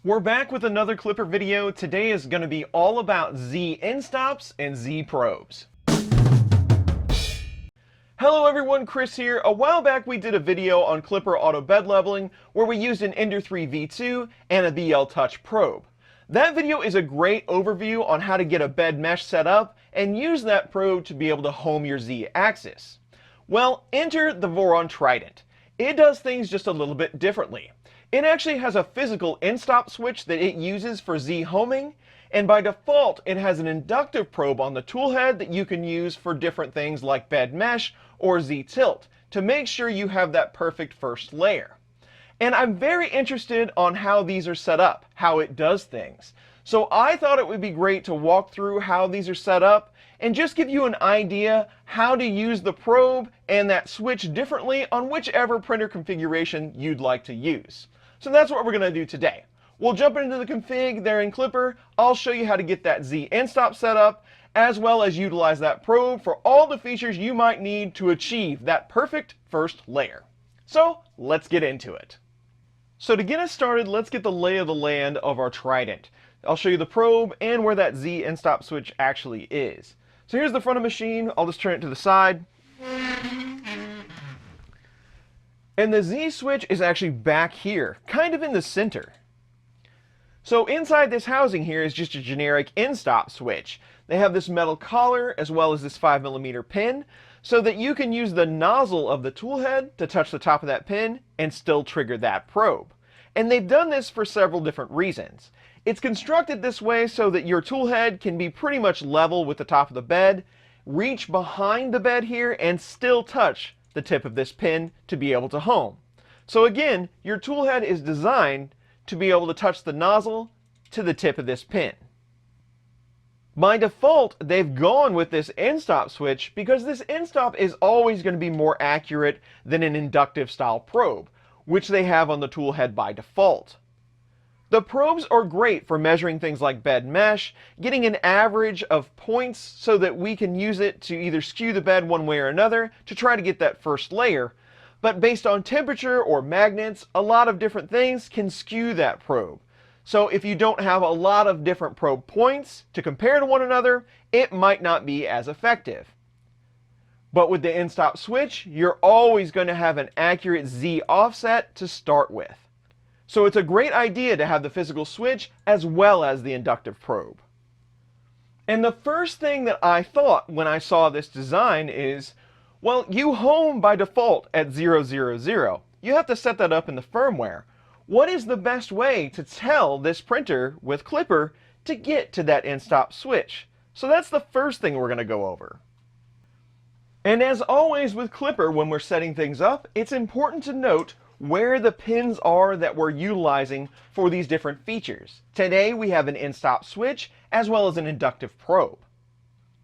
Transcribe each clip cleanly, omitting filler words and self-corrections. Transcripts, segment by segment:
We're back with another Klipper video. Today is going to be all about Z Endstops and Z probes. Hello everyone, Chris here. A while back we did a video on Klipper auto bed leveling where we used an Ender 3 V2 and a BL Touch probe. That video is a great overview on how to get a bed mesh set up and use that probe to be able to home your Z axis. Well, enter the Voron Trident. It does things just a little bit differently. It actually has a physical Endstop switch that it uses for Z homing, and by default it has an inductive probe on the tool head that you can use for different things like bed mesh or Z tilt to make sure you have that perfect first layer. And I'm very interested on how these are set up, how it does things. So I thought it would be great to walk through how these are set up and just give you an idea how to use the probe and that switch differently on whichever printer configuration you'd like to use. So that's what we're going to do today. We'll jump into the config there in Klipper. I'll show you how to get that Z Endstop set up, as well as utilize that probe for all the features you might need to achieve that perfect first layer. So let's get into it. So to get us started, let's get the lay of the land of our Trident. I'll show you the probe and where that Z Endstop switch actually is. So here's the front of the machine. I'll just turn it to the side. And the Z switch is actually back here, kind of in the center. So inside this housing here is just a generic Endstop switch. They have this metal collar as well as this 5mm pin so that you can use the nozzle of the tool head to touch the top of that pin and still trigger that probe. And they've done this for several different reasons. It's constructed this way so that your tool head can be pretty much level with the top of the bed, reach behind the bed here, and still touch the tip of this pin to be able to home. So again, your tool head is designed to be able to touch the nozzle to the tip of this pin. By default, they've gone with this Endstop switch because this Endstop is always going to be more accurate than an inductive style probe, which they have on the tool head by default. The probes are great for measuring things like bed mesh, getting an average of points so that we can use it to either skew the bed one way or another to try to get that first layer. But based on temperature or magnets, a lot of different things can skew that probe. So if you don't have a lot of different probe points to compare to one another, it might not be as effective. But with the Endstop switch, you're always going to have an accurate Z offset to start with. So it's a great idea to have the physical switch as well as the inductive probe. And the first thing that I thought when I saw this design is, well, you home by default at 000. You have to set that up in the firmware. What is the best way to tell this printer with Klipper to get to that Endstop switch? So that's the first thing we're going to go over. And as always with Klipper, when we're setting things up, it's important to note where the pins are that we're utilizing for these different features. Today we have an Endstop switch as well as an inductive probe.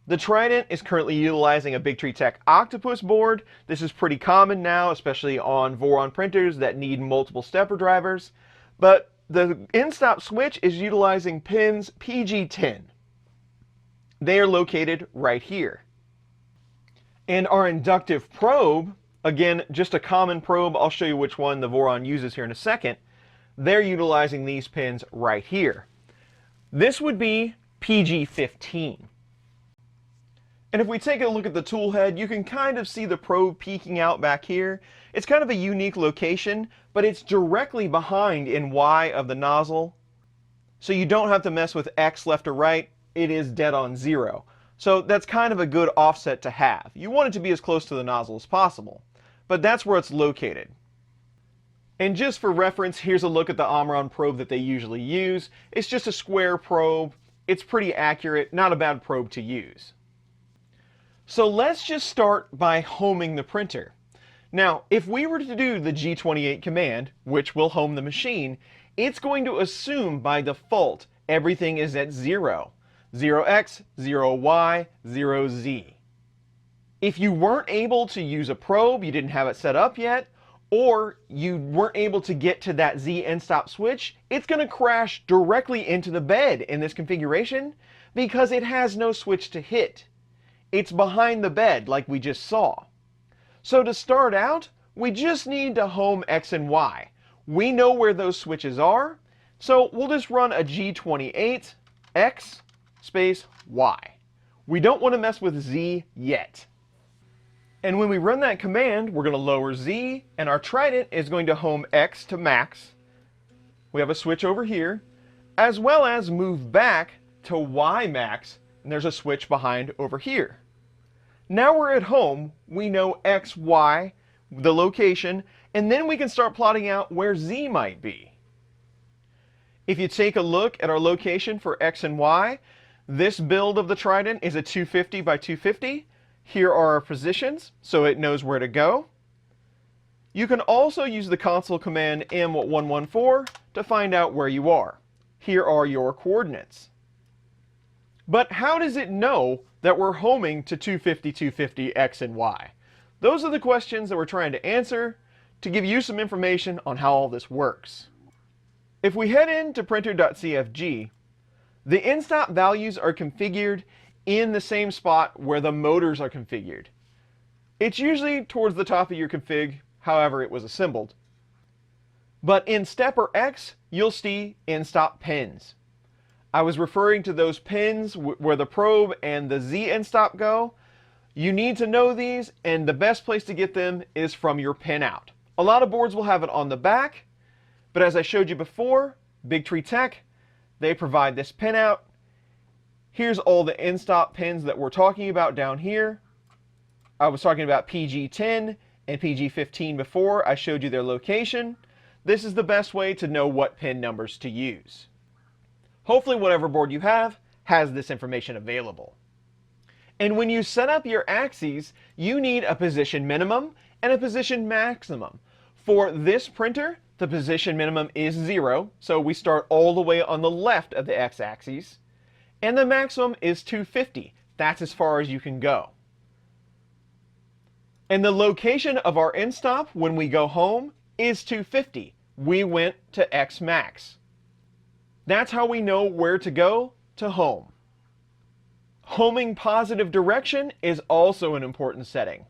The Trident is currently utilizing a Big Tree Tech Octopus board. This is pretty common now, especially on Voron printers that need multiple stepper drivers. But the Endstop switch is utilizing pins PG10. They are located right here. And our inductive probe, again, just a common probe, I'll show you which one the Voron uses here in a second. They're utilizing these pins right here. This would be PG15. And if we take a look at the tool head, you can kind of see the probe peeking out back here. It's kind of a unique location, but it's directly behind in Y of the nozzle. So you don't have to mess with X left or right. It is dead on 0. So that's kind of a good offset to have. You want it to be as close to the nozzle as possible. But that's where it's located. And just for reference, here's a look at the Omron probe that they usually use. It's just a square probe. It's pretty accurate, not a bad probe to use. So let's just start by homing the printer. Now, if we were to do the G28 command, which will home the machine, it's going to assume by default everything is at 0. 0x, 0y, 0z. If you weren't able to use a probe, you didn't have it set up yet, or you weren't able to get to that Z Endstop switch, it's going to crash directly into the bed in this configuration because it has no switch to hit. It's behind the bed like we just saw. So to start out, we just need to home X and Y. We know where those switches are. So we'll just run a G28 X space Y. We don't want to mess with Z yet. And when we run that command, we're going to lower Z, and our Trident is going to home X to max. We have a switch over here, as well as move back to Y max, and there's a switch behind over here. Now we're at home, we know X, Y, the location, and then we can start plotting out where Z might be. If you take a look at our location for X and Y, this build of the Trident is a 250 by 250. Here are our positions, so it knows where to go. You can also use the console command M114 to find out where you are. Here are your coordinates. But how does it know that we're homing to 250, 250, X and Y? Those are the questions that we're trying to answer to give you some information on how all this works. If we head into printer.cfg, the Endstop values are configured in the same spot where the motors are configured. It's usually towards the top of your config, however it was assembled. But in Stepper X, you'll see Endstop pins. I was referring to those pins where the probe and the Z Endstop go. You need to know these, and the best place to get them is from your pinout. A lot of boards will have it on the back, but as I showed you before, Big Tree Tech, they provide this pinout. Here's all the Endstop pins that we're talking about down here. I was talking about PG10 and PG15 before. I showed you their location. This is the best way to know what pin numbers to use. Hopefully whatever board you have has this information available. And when you set up your axes, you need a position minimum and a position maximum. For this printer, the position minimum is 0, so we start all the way on the left of the x-axis. And the maximum is 250. That's as far as you can go. And the location of our Endstop when we go home is 250. We went to X max. That's how we know where to go to home. Homing positive direction is also an important setting.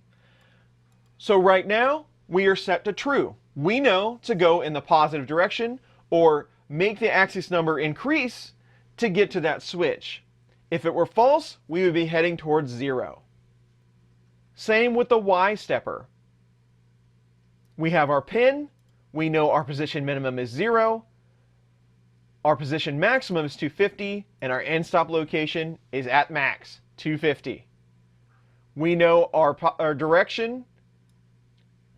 So right now, we are set to true. We know to go in the positive direction or make the axis number increase to get to that switch. If it were false, we would be heading towards 0. Same with the Y stepper. We have our pin. We know our position minimum is 0. Our position maximum is 250, and our Endstop location is at max, 250. We know our direction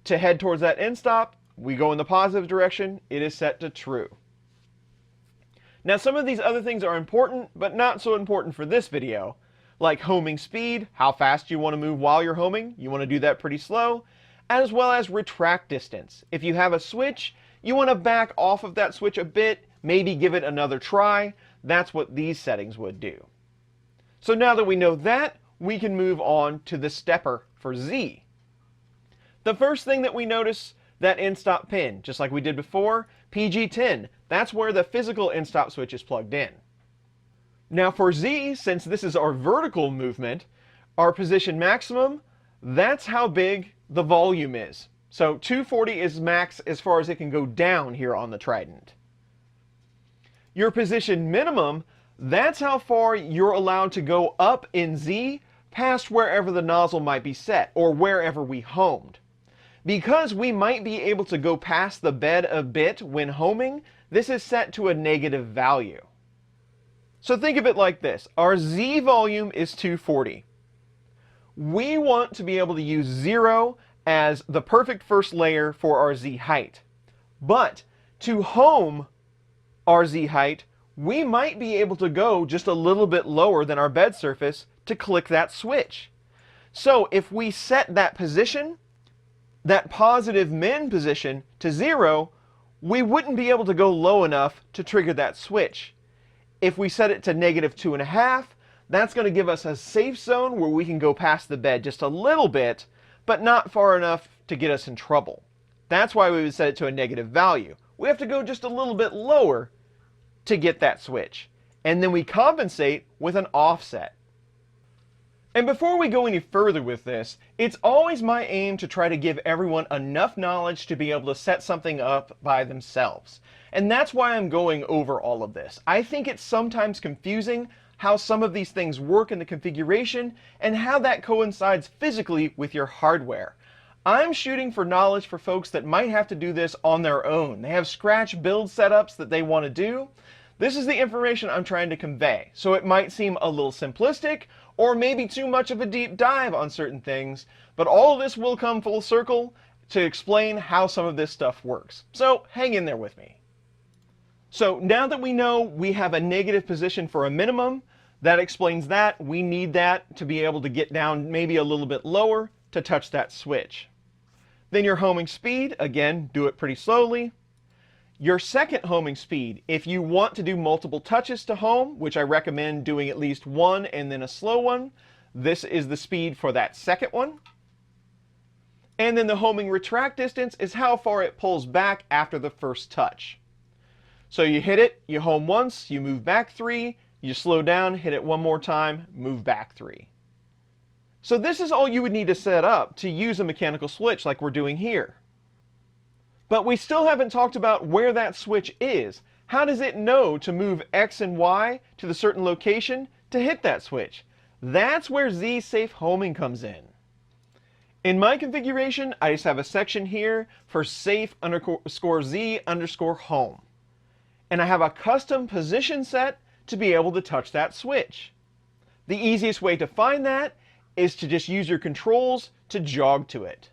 to head towards that Endstop. We go in the positive direction. It is set to true. Now some of these other things are important, but not so important for this video, like homing speed, how fast you want to move while you're homing. You want to do that pretty slow, as well as retract distance. If you have a switch, you want to back off of that switch a bit, maybe give it another try. That's what these settings would do. So now that we know that, we can move on to the stepper for Z. The first thing that we notice, that Endstop pin, just like we did before, PG10, that's where the physical Endstop switch is plugged in. Now for Z, since this is our vertical movement, our position maximum, that's how big the volume is. So 240 is max as far as it can go down here on the Trident. Your position minimum, that's how far you're allowed to go up in Z past wherever the nozzle might be set, or wherever we homed. Because we might be able to go past the bed a bit when homing, this is set to a negative value. So think of it like this. Our Z volume is 240. We want to be able to use 0 as the perfect first layer for our Z height. But to home our Z height, we might be able to go just a little bit lower than our bed surface to click that switch. So if we set that position, that positive min position, to 0, we wouldn't be able to go low enough to trigger that switch. If we set it to -2.5, that's going to give us a safe zone where we can go past the bed just a little bit, but not far enough to get us in trouble. That's why we would set it to a negative value. We have to go just a little bit lower to get that switch. And then we compensate with an offset. And before we go any further with this, it's always my aim to try to give everyone enough knowledge to be able to set something up by themselves. And that's why I'm going over all of this. I think it's sometimes confusing how some of these things work in the configuration and how that coincides physically with your hardware. I'm shooting for knowledge for folks that might have to do this on their own. They have scratch build setups that they want to do. This is the information I'm trying to convey. So it might seem a little simplistic or maybe too much of a deep dive on certain things, but all of this will come full circle to explain how some of this stuff works. So hang in there with me. So now that we know we have a negative position for a minimum, that explains that. We need that to be able to get down maybe a little bit lower to touch that switch. Then your homing speed, again, do it pretty slowly. Your second homing speed, if you want to do multiple touches to home, which I recommend doing at least one and then a slow one, this is the speed for that second one. And then the homing retract distance is how far it pulls back after the first touch. So you hit it, you home once, you move back 3, you slow down, hit it one more time, move back 3. So this is all you would need to set up to use a mechanical switch like we're doing here. But we still haven't talked about where that switch is. How does it know to move X and Y to the certain location to hit that switch? That's where Z safe homing comes in. In my configuration, I just have a section here for safe _ Z _ home. And I have a custom position set to be able to touch that switch. The easiest way to find that is to just use your controls to jog to it.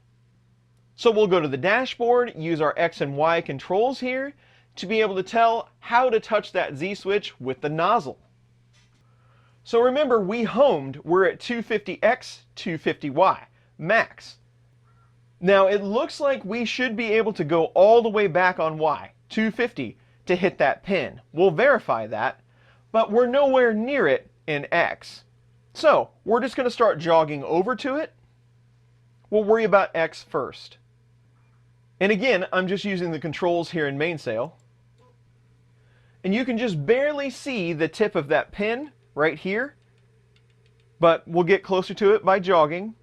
So we'll go to the dashboard, use our X and Y controls here to be able to tell how to touch that Z switch with the nozzle. So remember, we homed, we're at 250X, 250Y, max. Now it looks like we should be able to go all the way back on Y, 250, to hit that pin. We'll verify that, but we're nowhere near it in X. So we're just going to start jogging over to it. We'll worry about X first. And again, I'm just using the controls here in Mainsail. And you can just barely see the tip of that pin right here, but we'll get closer to it by jogging.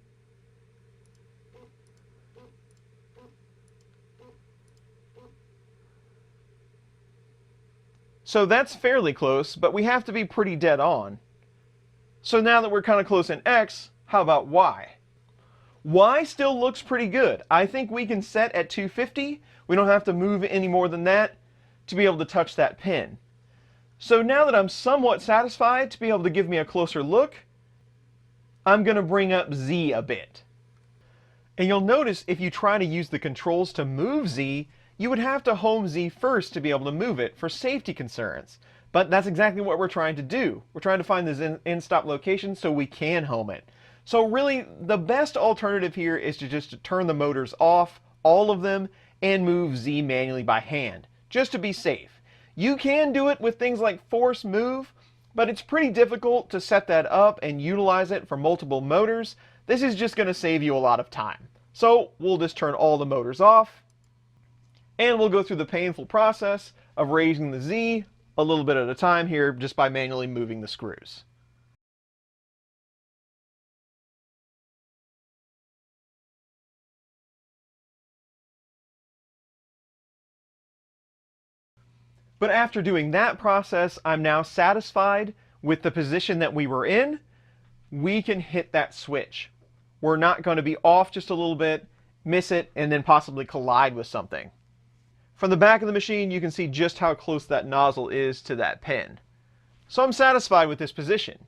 So that's fairly close, but we have to be pretty dead on. So now that we're kind of close in X, how about Y? Y still looks pretty good. I think we can set at 250. We don't have to move any more than that to be able to touch that pin. So now that I'm somewhat satisfied to be able to give me a closer look, I'm going to bring up Z a bit. And you'll notice if you try to use the controls to move Z, you would have to home Z first to be able to move it for safety concerns. But that's exactly what we're trying to do. We're trying to find this in-stop location so we can home it. So really, the best alternative here is to just turn the motors off, all of them, and move Z manually by hand, just to be safe. You can do it with things like force move, but it's pretty difficult to set that up and utilize it for multiple motors. This is just going to save you a lot of time. So we'll just turn all the motors off, and we'll go through the painful process of raising the Z a little bit at a time here just by manually moving the screws. But after doing that process, I'm now satisfied with the position that we were in. We can hit that switch. We're not going to be off just a little bit, miss it, and then possibly collide with something. From the back of the machine, you can see just how close that nozzle is to that pin. So I'm satisfied with this position.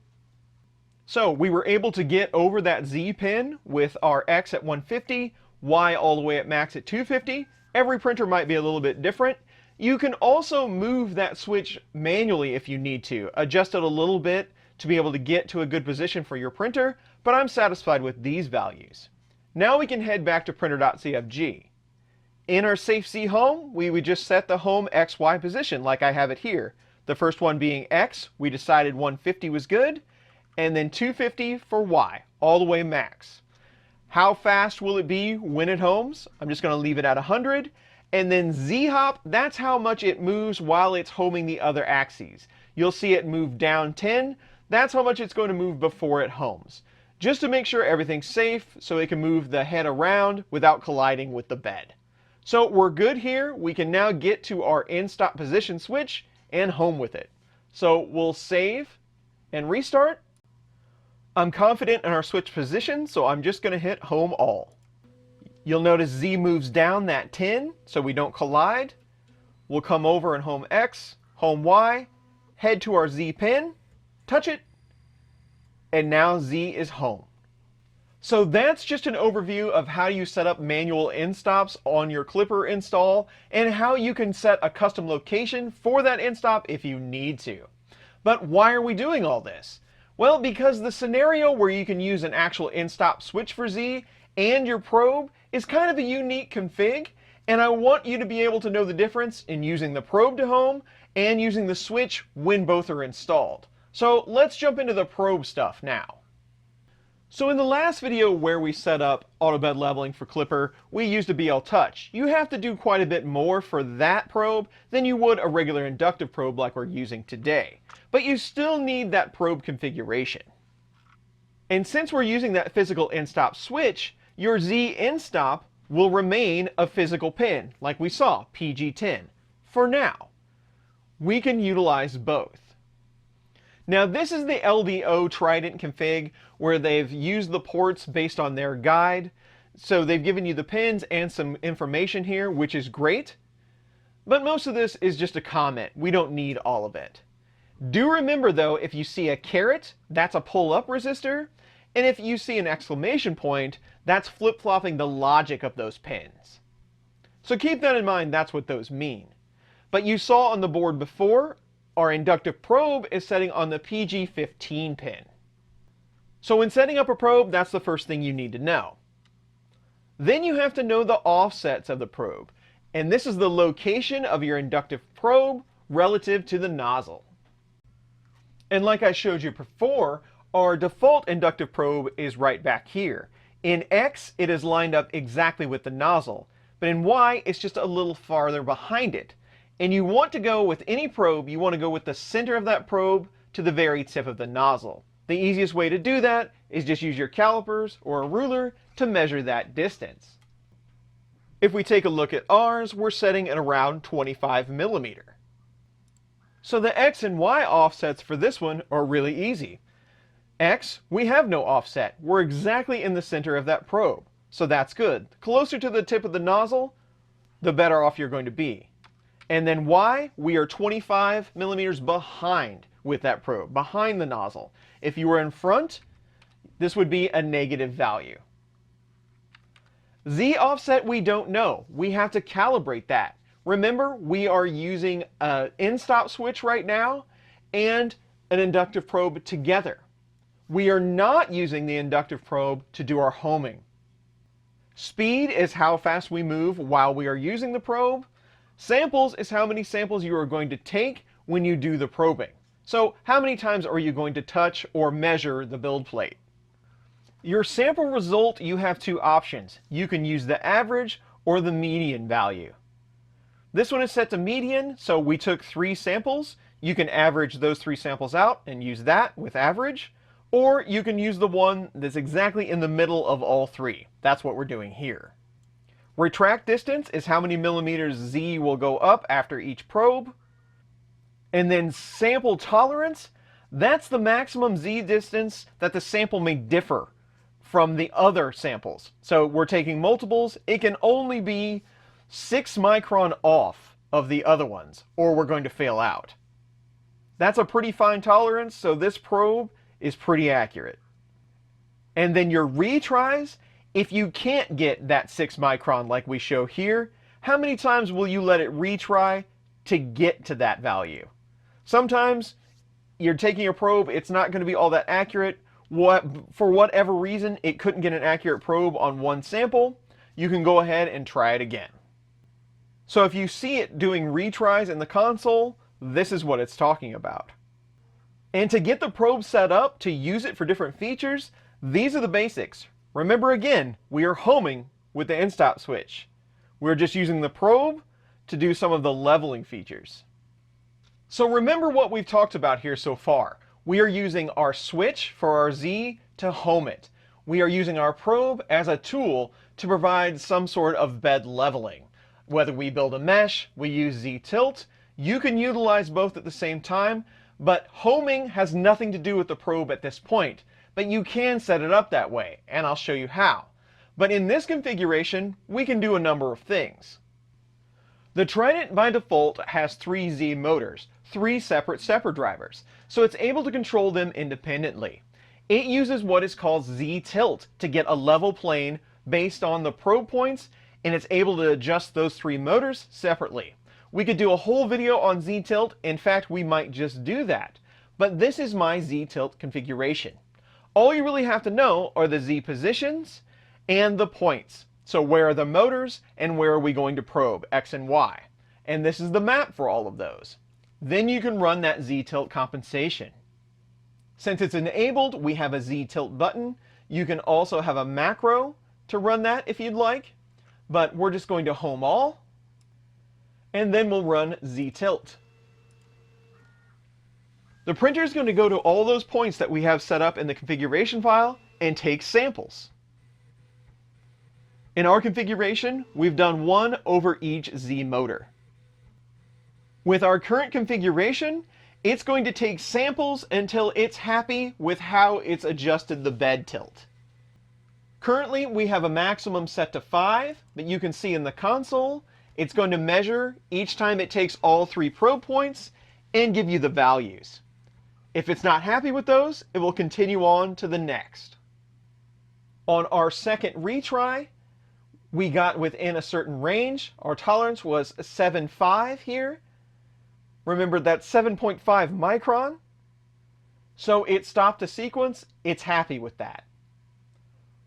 So we were able to get over that Z pin with our X at 150, Y all the way at max at 250. Every printer might be a little bit different. You can also move that switch manually if you need to, adjust it a little bit to be able to get to a good position for your printer, but I'm satisfied with these values. Now we can head back to printer.cfg. In our safe Z home, we would just set the home XY position like I have it here. The first one being X, we decided 150 was good, and then 250 for Y, all the way max. How fast will it be when it homes? I'm just going to leave it at 100. And then Z-hop, that's how much it moves while it's homing the other axes. You'll see it move down 10. That's how much it's going to move before it homes. just to make sure everything's safe so it can move the head around without colliding with the bed. So we're good here. We can now get to our Endstop position switch and home with it. So we'll save and restart. I'm confident in our switch position, so I'm just going to hit home all. You'll notice Z moves down that 10 so we don't collide. We'll come over and home X, home Y, head to our Z pin, touch it, and now Z is home. So that's just an overview of how you set up manual end stops on your Klipper install and how you can set a custom location for that end stop if you need to. But why are we doing all this? Well, because the scenario where you can use an actual Endstop switch for Z and your probe is kind of a unique config, and I want you to be able to know the difference in using the probe to home and using the switch when both are installed. So let's jump into the probe stuff now. So in the last video where we set up auto bed leveling for Klipper, we used a BL Touch. You have to do quite a bit more for that probe than you would a regular inductive probe like we're using today. But you still need that probe configuration. And since we're using that physical Endstop switch, your Z Endstop will remain a physical pin, like we saw, PG10, for now. We can utilize both. Now this is the LDO Trident config where they've used the ports based on their guide. So they've given you the pins and some information here, which is great. But most of this is just a comment. We don't need all of it. Do remember though, if you see a caret, that's a pull-up resistor. And if you see an exclamation point, that's flip-flopping the logic of those pins. So keep that in mind, that's what those mean. But you saw on the board before, our inductive probe is setting on the PG15 pin. So when setting up a probe, that's the first thing you need to know. Then you have to know the offsets of the probe. And this is the location of your inductive probe relative to the nozzle. And like I showed you before, our default inductive probe is right back here. In X, it is lined up exactly with the nozzle, but in Y, it's just a little farther behind it. And you want to go with any probe, you want to go with the center of that probe to the very tip of the nozzle. The easiest way to do that is just use your calipers or a ruler to measure that distance. If we take a look at ours, we're setting at around 25 millimeter. So the X and Y offsets for this one are really easy. X, we have no offset. We're exactly in the center of that probe. So that's good. The closer to the tip of the nozzle, the better off you're going to be. And then Y, we are 25 millimeters behind with that probe, behind the nozzle. If you were in front, this would be a negative value. Z offset, we don't know. We have to calibrate that. Remember, we are using an Endstop switch right now and an inductive probe together. We are not using the inductive probe to do our homing. Speed is how fast we move while we are using the probe. Samples is how many samples you are going to take when you do the probing. So how many times are you going to touch or measure the build plate? Your sample result, you have two options. You can use the average or the median value. This one is set to median, so we took 3 samples. You can average those 3 samples out and use that with average. Or you can use the one that's exactly in the middle of all 3. That's what we're doing here. Retract distance is how many millimeters Z will go up after each probe. And then sample tolerance, that's the maximum Z distance that the sample may differ from the other samples. So we're taking multiples. It can only be 6 micron off of the other ones, or we're going to fail out. That's a pretty fine tolerance, so this probe is pretty accurate. And then your retries, if you can't get that 6 micron like we show here, how many times will you let it retry to get to that value? Sometimes you're taking a probe, it's not going to be all that accurate. For whatever reason, it couldn't get an accurate probe on one sample, you can go ahead and try it again. So if you see it doing retries in the console, this is what it's talking about. And to get the probe set up to use it for different features, these are the basics. Remember again, we are homing with the Endstop switch. We're just using the probe to do some of the leveling features. So remember what we've talked about here so far. We are using our switch for our Z to home it. We are using our probe as a tool to provide some sort of bed leveling. Whether we build a mesh, we use Z tilt, you can utilize both at the same time, but homing has nothing to do with the probe at this point. But you can set it up that way, and I'll show you how. But in this configuration, we can do a number of things. The Trident by default has 3 Z motors, 3 separate stepper drivers, so it's able to control them independently. It uses what is called Z tilt to get a level plane based on the probe points, and it's able to adjust those 3 motors separately. We could do a whole video on Z tilt, in fact we might just do that. But this is my Z tilt configuration. All you really have to know are the Z positions and the points. So where are the motors and where are we going to probe, X and Y. And this is the map for all of those. Then you can run that Z tilt compensation. Since it's enabled, we have a Z tilt button. You can also have a macro to run that if you'd like. But we're just going to home all. And then we'll run Z tilt. The printer is going to go to all those points that we have set up in the configuration file and take samples. In our configuration, we've done 1 over each Z motor. With our current configuration, it's going to take samples until it's happy with how it's adjusted the bed tilt. Currently, we have a maximum set to 5, but you can see in the console, it's going to measure each time it takes all 3 probe points and give you the values. If it's not happy with those, it will continue on to the next. On our second retry, we got within a certain range. Our tolerance was 7.5 here. Remember, that's 7.5 micron. So it stopped the sequence. It's happy with that.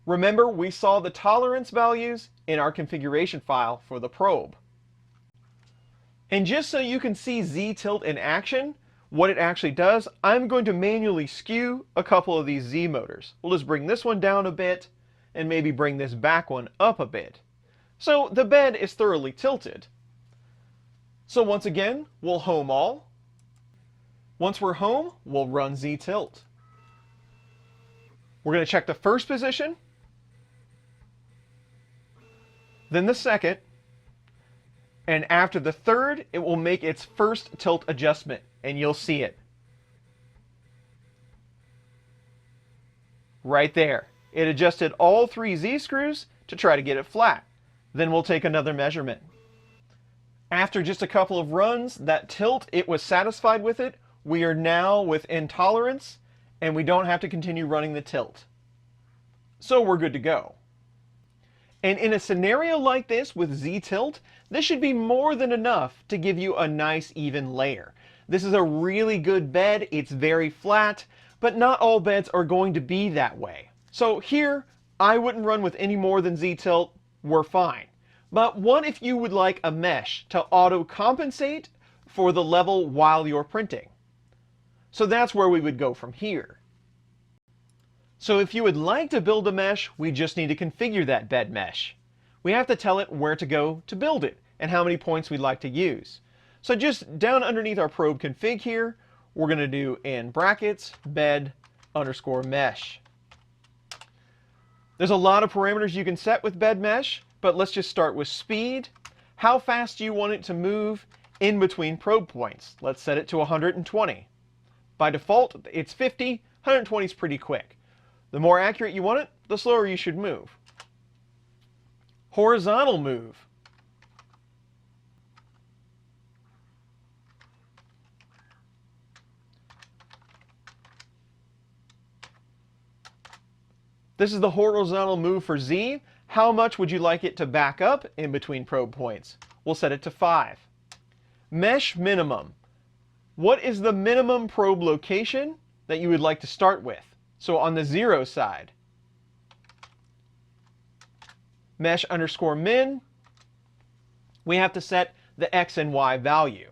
Remember, we saw the tolerance values in our configuration file for the probe. And just so you can see Z tilt in action, what it actually does, I'm going to manually skew a couple of these Z motors. We'll just bring this one down a bit and maybe bring this back one up a bit. So the bed is thoroughly tilted. So once again, we'll home all. Once we're home, we'll run Z tilt. We're going to check the first position, then the second, and after the third, it will make its first tilt adjustment, and you'll see it. Right there. It adjusted all 3 Z screws to try to get it flat. Then we'll take another measurement. After just a couple of runs, that tilt, it was satisfied with it. We are now within tolerance, and we don't have to continue running the tilt. So we're good to go. And in a scenario like this with Z tilt, this should be more than enough to give you a nice even layer. This is a really good bed. It's very flat, but not all beds are going to be that way. So here, I wouldn't run with any more than Z tilt. We're fine. But what if you would like a mesh to auto-compensate for the level while you're printing? So that's where we would go from here. So if you would like to build a mesh, we just need to configure that bed mesh. We have to tell it where to go to build it and how many points we'd like to use. So just down underneath our probe config here, we're going to do in brackets bed underscore mesh. There's a lot of parameters you can set with bed mesh, but let's just start with speed. How fast do you want it to move in between probe points? Let's set it to 120. By default, it's 50. 120 is pretty quick. The more accurate you want it, the slower you should move. Horizontal move. This is the horizontal move for Z. How much would you like it to back up in between probe points? We'll set it to 5. Mesh minimum. What is the minimum probe location that you would like to start with? So on the 0 side, mesh underscore min, we have to set the X and Y value.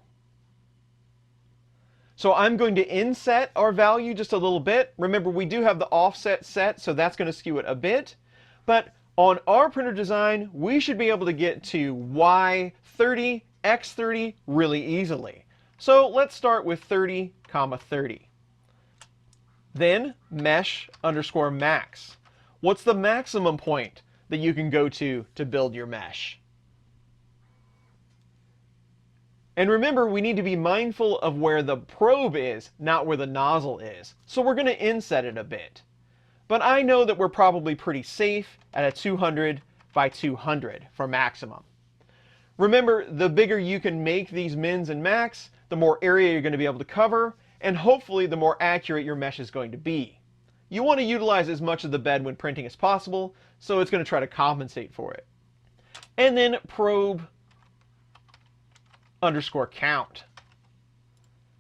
So I'm going to inset our value just a little bit. Remember, we do have the offset set, so that's going to skew it a bit. But on our printer design, we should be able to get to Y30, X30 really easily. So let's start with 30, 30. Then mesh underscore max. What's the maximum point that you can go to build your mesh? And remember, we need to be mindful of where the probe is, not where the nozzle is. So we're going to inset it a bit. But I know that we're probably pretty safe at a 200 by 200 for maximum. Remember, the bigger you can make these mins and max, the more area you're going to be able to cover, and hopefully the more accurate your mesh is going to be. You want to utilize as much of the bed when printing as possible, so it's going to try to compensate for it. And then probe underscore count.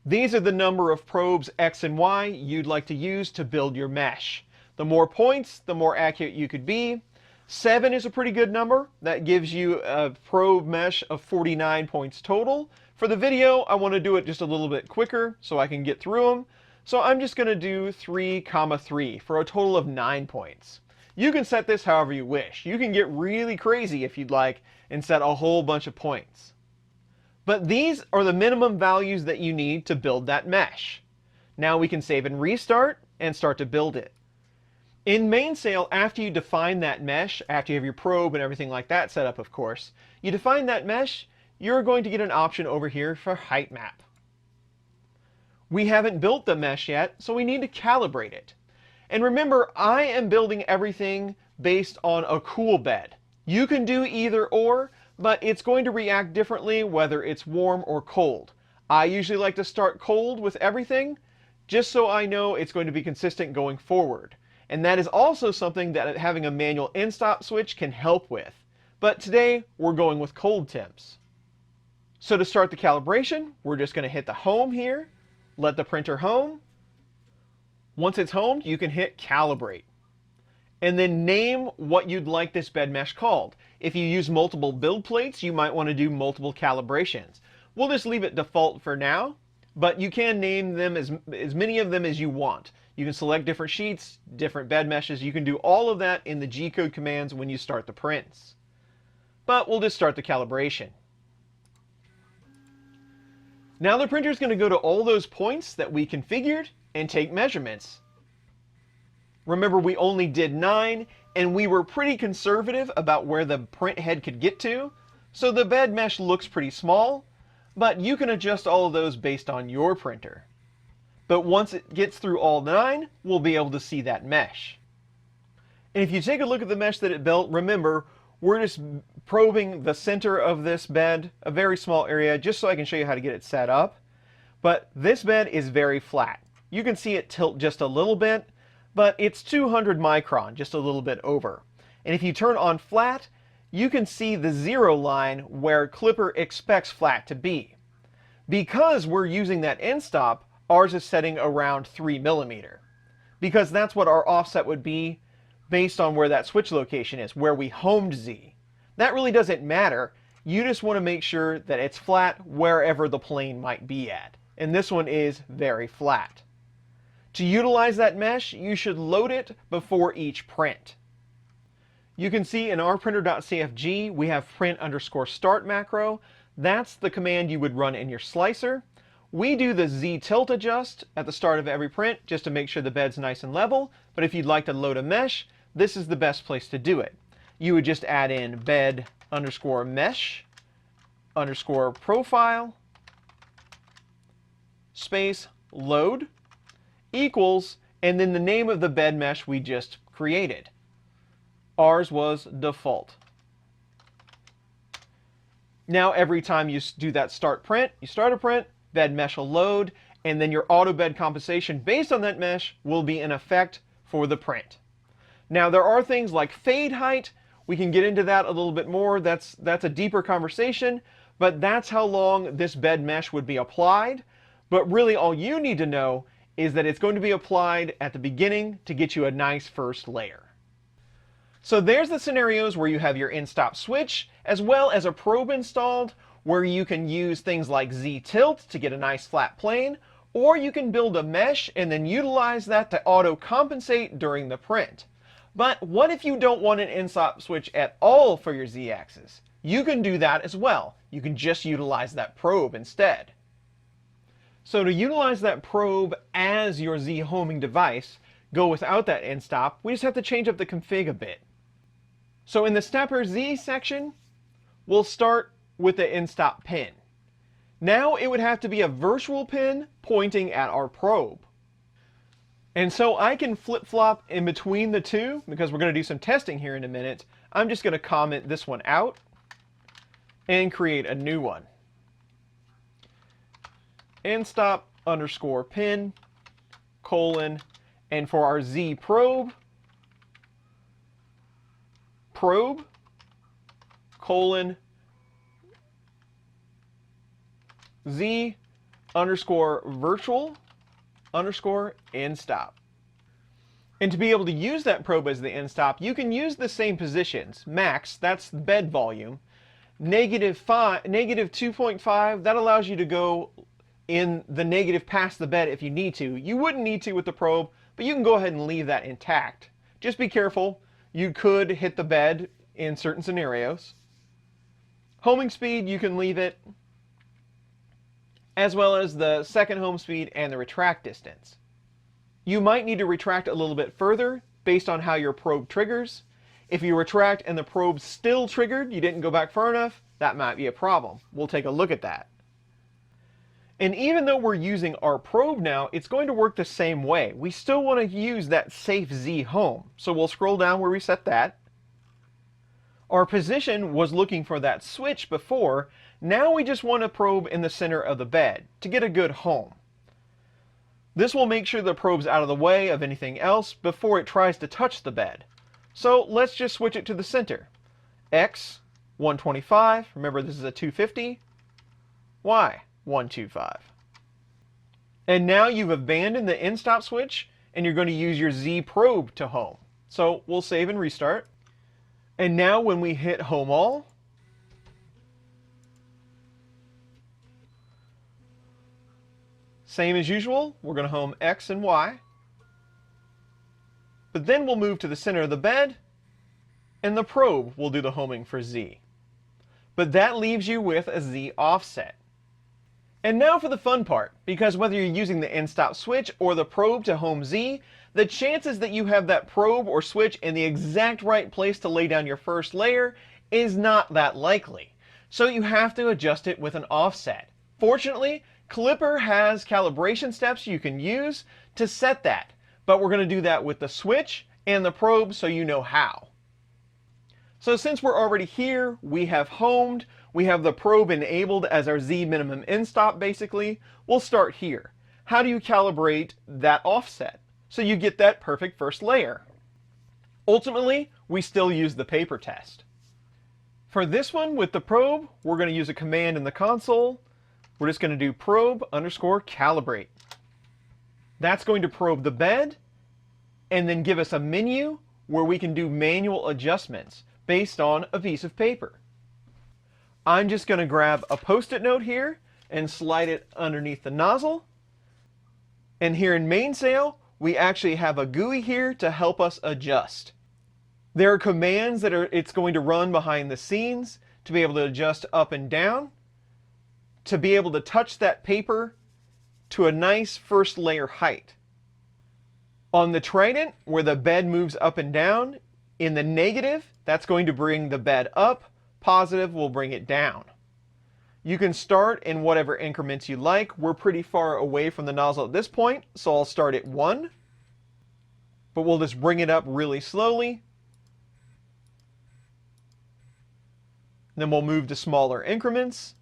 These are the number of probes X and Y you'd like to use to build your mesh. The more points, the more accurate you could be. 7 is a pretty good number. That gives you a probe mesh of 49 points total. For the video, I want to do it just a little bit quicker so I can get through them. So I'm just going to do 3, 3 for a total of 9 points. You can set this however you wish. You can get really crazy if you'd like and set a whole bunch of points. But these are the minimum values that you need to build that mesh. Now we can save and restart and start to build it. In Mainsail, after you define that mesh, after you have your probe and everything like that set up, of course, you define that mesh, you're going to get an option over here for height map. We haven't built the mesh yet, so we need to calibrate it. And remember, I am building everything based on a cool bed. You can do either or, but it's going to react differently whether it's warm or cold. I usually like to start cold with everything, just so I know it's going to be consistent going forward. And that is also something that having a manual Endstop switch can help with. But today, we're going with cold temps. So to start the calibration, we're just going to hit the home here, let the printer home. Once it's homed, you can hit calibrate. And then name what you'd like this bed mesh called. If you use multiple build plates, you might want to do multiple calibrations. We'll just leave it default for now, but you can name them as many of them as you want. You can select different sheets, different bed meshes. You can do all of that in the G-code commands when you start the prints. But we'll just start the calibration. Now the printer is going to go to all those points that we configured and take measurements. Remember, we only did 9, and we were pretty conservative about where the print head could get to, so the bed mesh looks pretty small, but you can adjust all of those based on your printer. But once it gets through all 9, we'll be able to see that mesh. And if you take a look at the mesh that it built, remember, we're just probing the center of this bed, a very small area, just so I can show you how to get it set up. But this bed is very flat. You can see it tilt just a little bit, but it's 200 micron, just a little bit over. And if you turn on flat, you can see the 0 line where Klipper expects flat to be. Because we're using that Endstop, ours is setting around 3 millimeter. Because that's what our offset would be based on where that switch location is, where we homed Z. That really doesn't matter. You just want to make sure that it's flat wherever the plane might be at. And this one is very flat. To utilize that mesh, you should load it before each print. You can see in our printer.cfg, we have print_start macro. That's the command you would run in your slicer. We do the Z tilt adjust at the start of every print just to make sure the bed's nice and level. But if you'd like to load a mesh, this is the best place to do it. You would just add in bed_mesh_profile space load equals, and then the name of the bed mesh we just created. Ours was default. Now every time you do that start print, you start a print, bed mesh will load, and then your auto bed compensation based on that mesh will be in effect for the print. Now there are things like fade height. We can get into that a little bit more. That's a deeper conversation, but that's how long this bed mesh would be applied. But really all you need to know is that it's going to be applied at the beginning to get you a nice first layer. So there's the scenarios where you have your Endstop switch, as well as a probe installed, where you can use things like Z tilt to get a nice flat plane, or you can build a mesh and then utilize that to auto compensate during the print. But what if you don't want an Endstop switch at all for your Z axis? You can do that as well. You can just utilize that probe instead. So to utilize that probe as your Z homing device, go without that Endstop, we just have to change up the config a bit. So in the Stepper Z section, we'll start with the Endstop pin. Now it would have to be a virtual pin pointing at our probe. And so I can flip-flop in between the two, because we're going to do some testing here in a minute. I'm just going to comment this one out and create a new one. Endstop underscore pin, colon, and for our Z probe, colon, Z underscore virtual underscore Endstop. And to be able to use that probe as the Endstop, you can use the same positions. Max, that's bed volume. Negative 2.5, that allows you to go in the negative past the bed if you need to. You wouldn't need to with the probe, but you can go ahead and leave that intact. Just be careful. You could hit the bed in certain scenarios. Homing speed, you can leave it, as well as the second home speed and the retract distance. You might need to retract a little bit further based on how your probe triggers. If you retract and the probe's still triggered, you didn't go back far enough, that might be a problem. We'll take a look at that. And even though we're using our probe now, it's going to work the same way. We still want to use that safe Z home. So we'll scroll down where we set that. Our position was looking for that switch before. Now we just want a probe in the center of the bed to get a good home. This will make sure the probe's out of the way of anything else before it tries to touch the bed. So let's just switch it to the center. X, 125. Remember, this is a 250. Y, 125. And now you've abandoned the Endstop switch and you're going to use your Z probe to home. So we'll save and restart. And now when we hit home all, same as usual, we're going to home X and Y. But then we'll move to the center of the bed, and the probe will do the homing for Z. But that leaves you with a Z offset. And now for the fun part, because whether you're using the Endstop switch or the probe to home Z, the chances that you have that probe or switch in the exact right place to lay down your first layer is not that likely. So you have to adjust it with an offset. Fortunately, Klipper has calibration steps you can use to set that, but we're going to do that with the switch and the probe so you know how. So since we're already here, we have homed, we have the probe enabled as our Z minimum Endstop basically. We'll start here. How do you calibrate that offset so you get that perfect first layer? Ultimately, we still use the paper test. For this one with the probe, we're going to use a command in the console. We're just going to do probe underscore calibrate. That's going to probe the bed and then give us a menu where we can do manual adjustments based on a piece of paper. I'm just going to grab a post-it note here and slide it underneath the nozzle. And here in Mainsail, we actually have a GUI here to help us adjust. There are commands that it's going to run behind the scenes to be able to adjust up and down, to be able to touch that paper to a nice first layer height. On the Trident, where the bed moves up and down, in the negative, that's going to bring the bed up. Positive will bring it down. You can start in whatever increments you like. We're pretty far away from the nozzle at this point, so I'll start at 1. But we'll just bring it up really slowly. Then we'll move to smaller increments.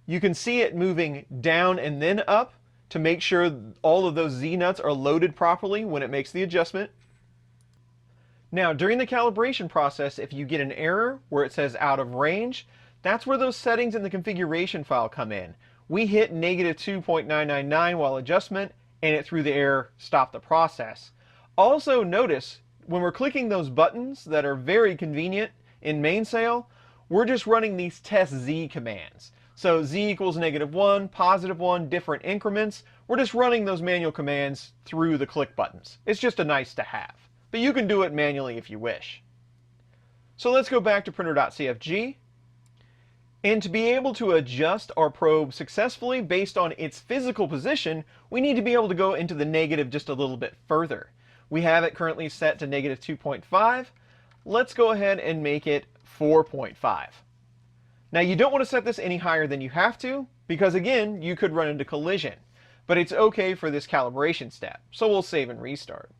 You can see it moving down and then up to make sure all of those Z nuts are loaded properly when it makes the adjustment. Now, during the calibration process, if you get an error where it says out of range, that's where those settings in the configuration file come in. We hit negative 2.999 while adjustment, and it threw the error, stop the process. Also notice, when we're clicking those buttons that are very convenient in Mainsail, we're just running these test Z commands. So Z equals -1, +1, different increments. We're just running those manual commands through the click buttons. It's just a nice to have. But you can do it manually if you wish. So let's go back to printer.cfg. And to be able to adjust our probe successfully based on its physical position, we need to be able to go into the negative just a little bit further. We have it currently set to negative 2.5. Let's go ahead and make it 4.5. Now you don't want to set this any higher than you have to, because again, you could run into collision. But it's okay for this calibration step, so we'll save and restart.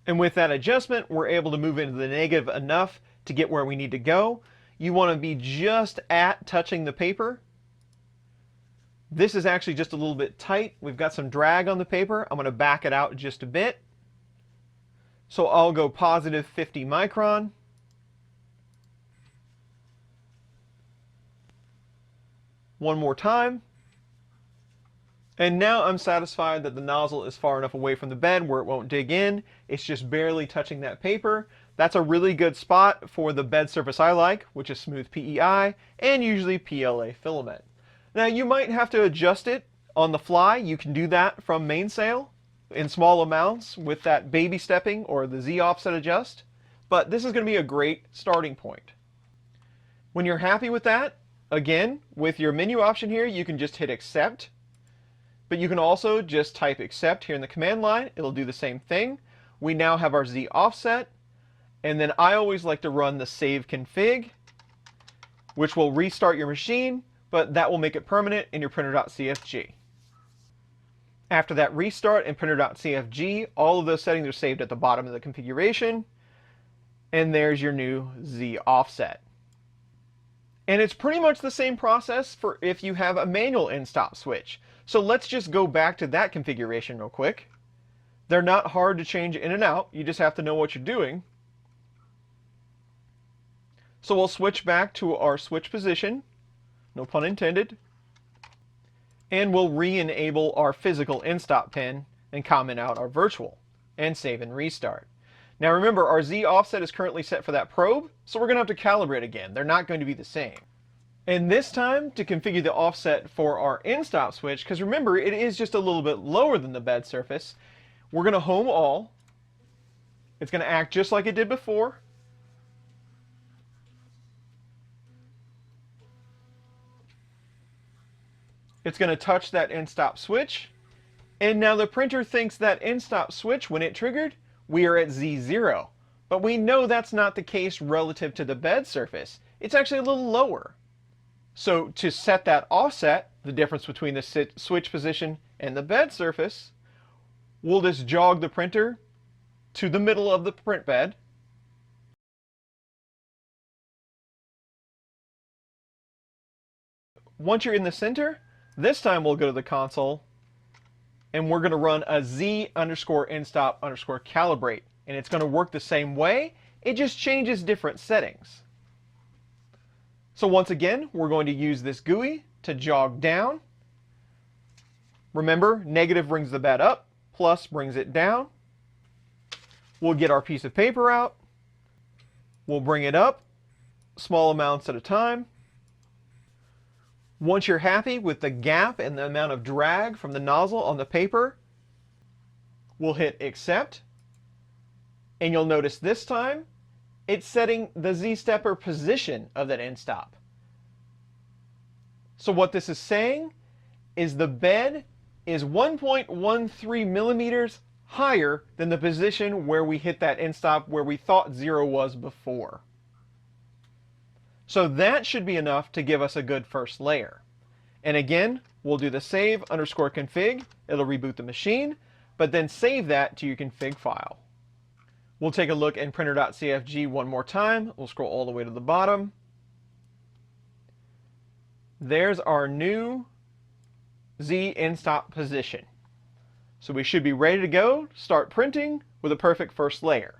And with that adjustment, we're able to move into the negative enough to get where we need to go. You want to be just at touching the paper. This is actually just a little bit tight. We've got some drag on the paper. I'm going to back it out just a bit. So I'll go positive 50 micron. One more time. And now I'm satisfied that the nozzle is far enough away from the bed where it won't dig in. It's just barely touching that paper. That's a really good spot for the bed surface I like, which is smooth PEI and usually PLA filament. Now you might have to adjust it on the fly. You can do that from mainsail in small amounts with that baby stepping or the Z offset adjust. But this is going to be a great starting point. When you're happy with that, again, with your menu option here, you can just hit accept. But you can also just type accept here in the command line. It'll do the same thing. We now have our Z offset. And then I always like to run the save config, which will restart your machine, but that will make it permanent in your printer.cfg. After that restart in printer.cfg, all of those settings are saved at the bottom of the configuration. And there's your new Z offset. And it's pretty much the same process for if you have a manual Endstop switch. So let's just go back to that configuration real quick. They're not hard to change in and out. You just have to know what you're doing. So we'll switch back to our switch position. No pun intended. And we'll re-enable our physical Endstop pin and comment out our virtual. And save and restart. Now remember, our Z offset is currently set for that probe, so we're going to have to calibrate again. They're not going to be the same. And this time, to configure the offset for our Endstop switch, because remember, it is just a little bit lower than the bed surface, we're going to home all. It's going to act just like it did before. It's going to touch that Endstop switch. And now the printer thinks that Endstop switch, when it triggered, we are at Z0. But we know that's not the case relative to the bed surface. It's actually a little lower. So to set that offset, the difference between the switch position and the bed surface, we'll just jog the printer to the middle of the print bed. Once you're in the center, this time we'll go to the console and we're going to run a Z_Endstop_calibrate. And it's going to work the same way, it just changes different settings. So once again, we're going to use this GUI to jog down. Remember, negative brings the bed up, plus brings it down. We'll get our piece of paper out. We'll bring it up, small amounts at a time. Once you're happy with the gap and the amount of drag from the nozzle on the paper, we'll hit accept. And you'll notice this time, it's setting the Z-stepper position of that Endstop. So what this is saying is the bed is 1.13 millimeters higher than the position where we hit that Endstop where we thought 0 was before. So that should be enough to give us a good first layer. And again, we'll do the save_config. It'll reboot the machine, but then save that to your config file. We'll take a look in printer.cfg one more time. We'll scroll all the way to the bottom. There's our new Z Endstop position. So we should be ready to go, start printing with a perfect first layer.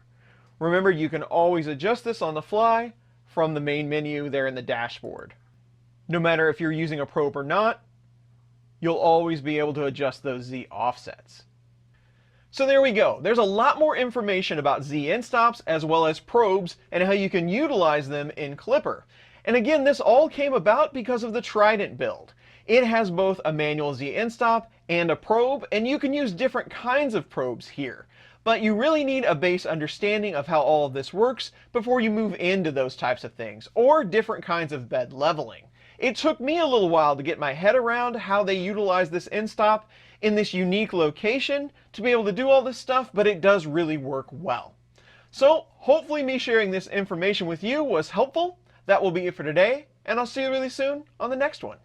Remember, you can always adjust this on the fly from the main menu there in the dashboard. No matter if you're using a probe or not, you'll always be able to adjust those Z offsets. So there we go. There's a lot more information about Z Endstops as well as probes and how you can utilize them in Klipper. And again, this all came about because of the Trident build. It has both a manual Z Endstop and a probe, and you can use different kinds of probes here. but you really need a base understanding of how all of this works before you move into those types of things, or different kinds of bed leveling. It took me a little while to get my head around how they utilize this Endstop in this unique location to be able to do all this stuff, but it does really work well. So hopefully me sharing this information with you was helpful. That will be it for today, and I'll see you really soon on the next one.